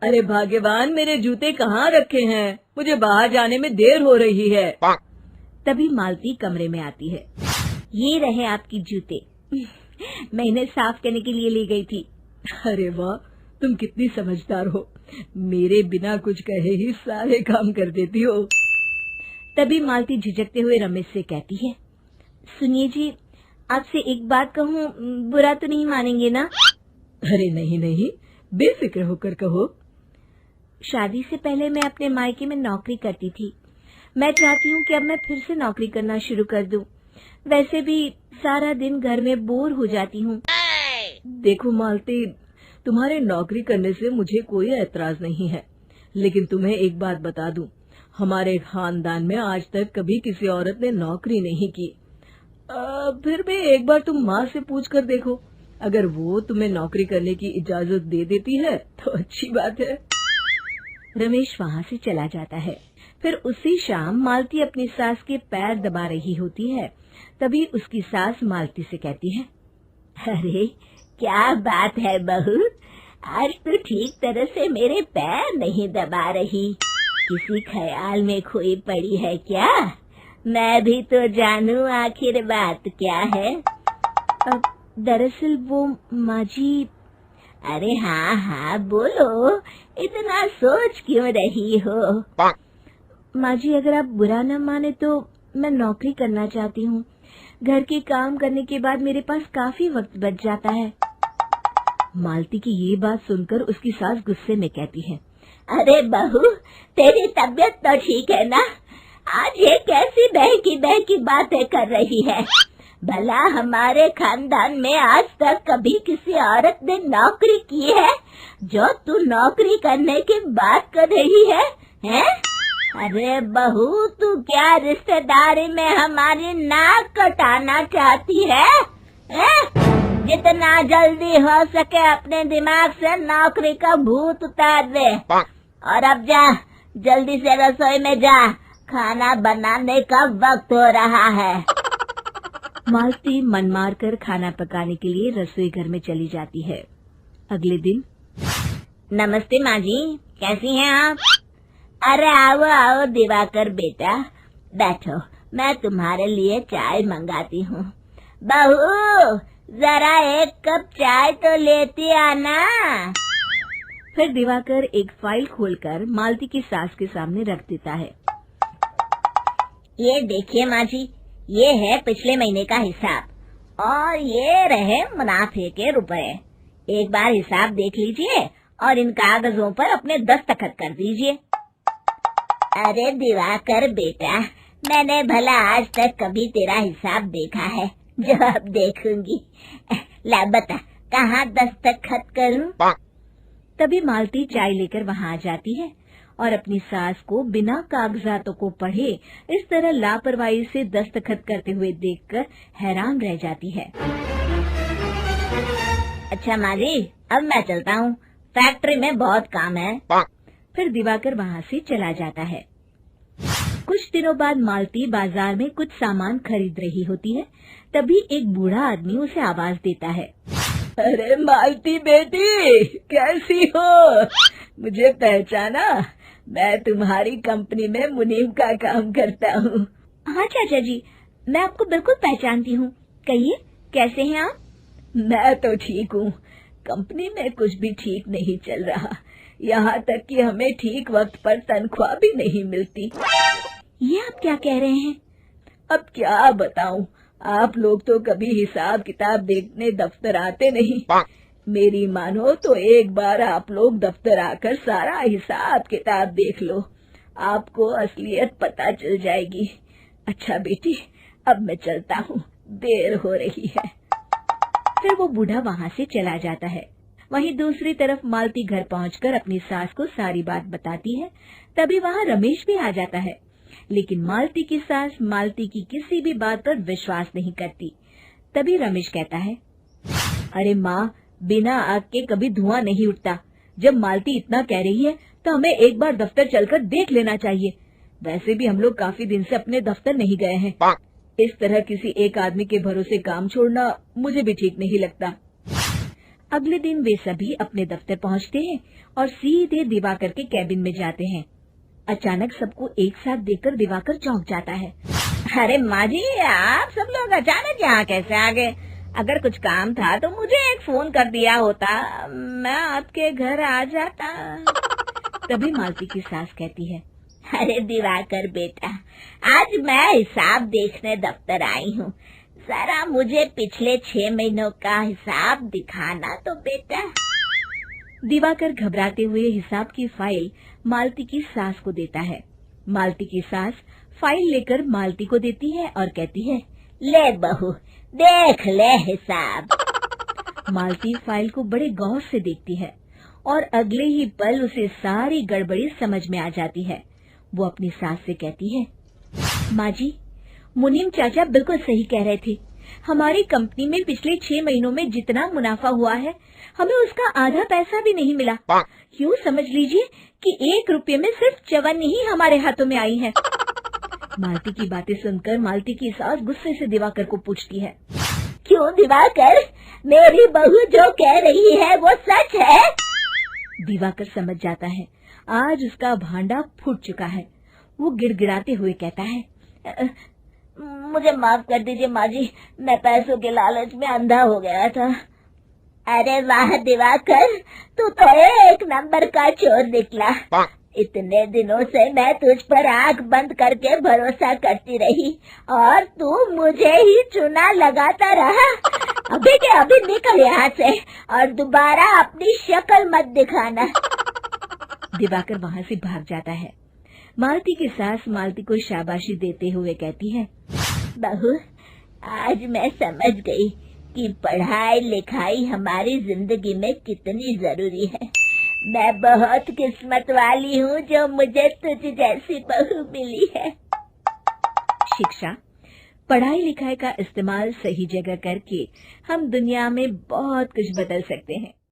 अरे भाग्यवान, मेरे जूते कहाँ रखे हैं? मुझे बाहर जाने में देर हो रही है। तभी मालती कमरे में आती है। ये रहे आपकी जूते। मैं इन्हें साफ करने के लिए ले गई थी। अरे वाह, तुम कितनी समझदार हो। मेरे बिना कुछ कहे ही सारे काम कर देती हो। तभी मालती झिझकते हुए रमेश से कहती है, सुनिए जी, आपसे एक बात कहूँ, बुरा तो नहीं मानेंगे ना? अरे नहीं नहीं, बेफिक्र होकर कहो। शादी से पहले मैं अपने मायके में नौकरी करती थी। मैं चाहती हूँ कि अब मैं फिर से नौकरी करना शुरू कर दूं। वैसे भी सारा दिन घर में बोर हो जाती हूँ। देखो मालती, तुम्हारे नौकरी करने से मुझे कोई ऐतराज नहीं है, लेकिन तुम्हें एक बात बता दूं, हमारे खानदान में आज तक कभी किसी औरत ने नौकरी नहीं की। फिर भी एक बार तुम माँ से पूछ कर देखो, अगर वो तुम्हें नौकरी करने की इजाजत दे देती है तो अच्छी बात है। रमेश वहाँ से चला जाता है। फिर उसी शाम मालती अपनी सास के पैर दबा रही होती है। तभी उसकी सास मालती से कहती है, अरे क्या बात है बहू, आज तो ठीक तरह से मेरे पैर नहीं दबा रही। किसी ख्याल में खोई पड़ी है क्या? मैं भी तो जानूं आखिर बात क्या है। दरअसल वो माँ जी। अरे हाँ हाँ बोलो, इतना सोच क्यों रही हो? माँ जी, अगर आप बुरा न माने तो मैं नौकरी करना चाहती हूँ। घर के काम करने के बाद मेरे पास काफी वक्त बच जाता है। मालती की ये बात सुनकर उसकी सास गुस्से में कहती है, अरे बहू, तेरी तबीयत तो ठीक है ना? आज ये कैसी बहकी बातें कर रही है? भला हमारे खानदान में आज तक कभी किसी औरत ने नौकरी की है जो तू नौकरी करने की बात कर रही है, हैं? अरे बहू, तू क्या रिश्तेदारी में हमारी नाक कटाना चाहती है? जितना जल्दी हो सके अपने दिमाग से नौकरी का भूत उतार दे। और अब जा, जल्दी से रसोई में जा, खाना बनाने का वक्त हो रहा है। मालती मन मार कर खाना पकाने के लिए रसोई घर में चली जाती है। अगले दिन, नमस्ते माँ जी, कैसी हैं आप? अरे आओ आओ दिवाकर बेटा, बैठो, मैं तुम्हारे लिए चाय मंगाती हूँ। बहू, जरा एक कप चाय तो लेती आना। फिर दिवाकर एक फाइल खोलकर मालती की सास के सामने रख देता है। ये देखिए माँ जी, ये है पिछले महीने का हिसाब और ये रहे मुनाफे के रुपए। एक बार हिसाब देख लीजिए और इन कागजों पर अपने दस्तखत कर दीजिए। अरे दिवाकर बेटा, मैंने भला आज तक कभी तेरा हिसाब देखा है जो अब देखूंगी? ला बता, कहाँ दस्तखत करूं? तभी मालती चाय लेकर वहाँ आ जाती है और अपनी सास को बिना कागजातों को पढ़े इस तरह लापरवाही से दस्तखत करते हुए देखकर हैरान रह जाती है। अच्छा माँ जी, अब मैं चलता हूँ, फैक्ट्री में बहुत काम है। फिर दिवाकर वहाँ से चला जाता है। कुछ दिनों बाद मालती बाजार में कुछ सामान खरीद रही होती है। तभी एक बूढ़ा आदमी उसे आवाज देता है, अरे मालती बेटी, कैसी हो? मुझे पहचाना? मैं तुम्हारी कंपनी में मुनीम का काम करता हूँ। हाँ चाचा जी, मैं आपको बिल्कुल पहचानती हूँ। कहिए, कैसे हैं आप? मैं तो ठीक हूँ। कंपनी में कुछ भी ठीक नहीं चल रहा, यहाँ तक कि हमें ठीक वक्त पर तनख्वाह भी नहीं मिलती। ये आप क्या कह रहे हैं? अब क्या बताऊँ, आप लोग तो कभी हिसाब किताब देखने दफ्तर आते नहीं। मेरी मानो तो एक बार आप लोग दफ्तर आकर सारा हिसाब किताब देख लो, आपको असलियत पता चल जाएगी। अच्छा बेटी, अब मैं चलता हूँ, देर हो रही है। फिर वो बूढ़ा वहाँ से चला जाता है। वहीं दूसरी तरफ मालती घर पहुंचकर अपनी सास को सारी बात बताती है। तभी वहाँ रमेश भी आ जाता है, लेकिन मालती की सास मालती की किसी भी बात पर विश्वास नहीं करती। तभी रमेश कहता है, अरे माँ, बिना आग के कभी धुआं नहीं उठता। जब मालती इतना कह रही है तो हमें एक बार दफ्तर चलकर देख लेना चाहिए। वैसे भी हम लोग काफी दिन से अपने दफ्तर नहीं गए हैं। इस तरह किसी एक आदमी के भरोसे काम छोड़ना मुझे भी ठीक नहीं लगता। अगले दिन वे सभी अपने दफ्तर पहुंचते हैं और सीधे दिवाकर के कैबिन में जाते हैं। अचानक सबको एक साथ देखकर दिवाकर चौंक जाता है। अरे माँ जी, आप सब लोग अचानक यहाँ कैसे आ गए? अगर कुछ काम था तो मुझे एक फोन कर दिया होता, मैं आपके घर आ जाता। तभी मालती की सास कहती है, अरे दिवाकर बेटा, आज मैं हिसाब देखने दफ्तर आई हूँ, जरा मुझे पिछले 6 महीनों का हिसाब दिखाना तो बेटा। दिवाकर घबराते हुए हिसाब की फाइल मालती की सास को देता है। मालती की सास फाइल लेकर मालती को देती है और कहती है, ले बहू, देख ले हिसाब। मालती फाइल को बड़े गौर से देखती है और अगले ही पल उसे सारी गड़बड़ी समझ में आ जाती है। वो अपनी सास से कहती है, माँ जी, मुनीम चाचा बिल्कुल सही कह रहे थे। हमारी कंपनी में पिछले 6 महीनों में जितना मुनाफा हुआ है, हमें उसका आधा पैसा भी नहीं मिला। यूँ समझ लीजिए कि 1 रुपये में सिर्फ चवन्नी ही हमारे हाथों में आई है। मालती की बातें सुनकर मालती की सास गुस्से से दिवाकर को पूछती है, क्यों दिवाकर, मेरी बहू जो कह रही है वो सच है? दिवाकर समझ जाता है आज उसका भांडा फूट चुका है। वो गिड़गिड़ाते हुए कहता है, मुझे माफ कर दीजिए माँ जी, मैं पैसों के लालच में अंधा हो गया था। अरे वाह दिवाकर, तू तो 1 नंबर का चोर निकला। इतने दिनों से मैं तुझ पर आंख बंद करके भरोसा करती रही और तू मुझे ही चुना लगाता रहा। अभी के अभी निकल यहाँ से और दोबारा अपनी शक्ल मत दिखाना। दिवाकर वहाँ से भाग जाता है। मालती की सास मालती को शाबाशी देते हुए कहती है, बहू, आज मैं समझ गई कि पढ़ाई लिखाई हमारी जिंदगी में कितनी जरूरी है। मैं बहुत किस्मत वाली हूँ जो मुझे तुझ जैसी बहू मिली है। शिक्षा, पढ़ाई लिखाई का इस्तेमाल सही जगह करके हम दुनिया में बहुत कुछ बदल सकते हैं।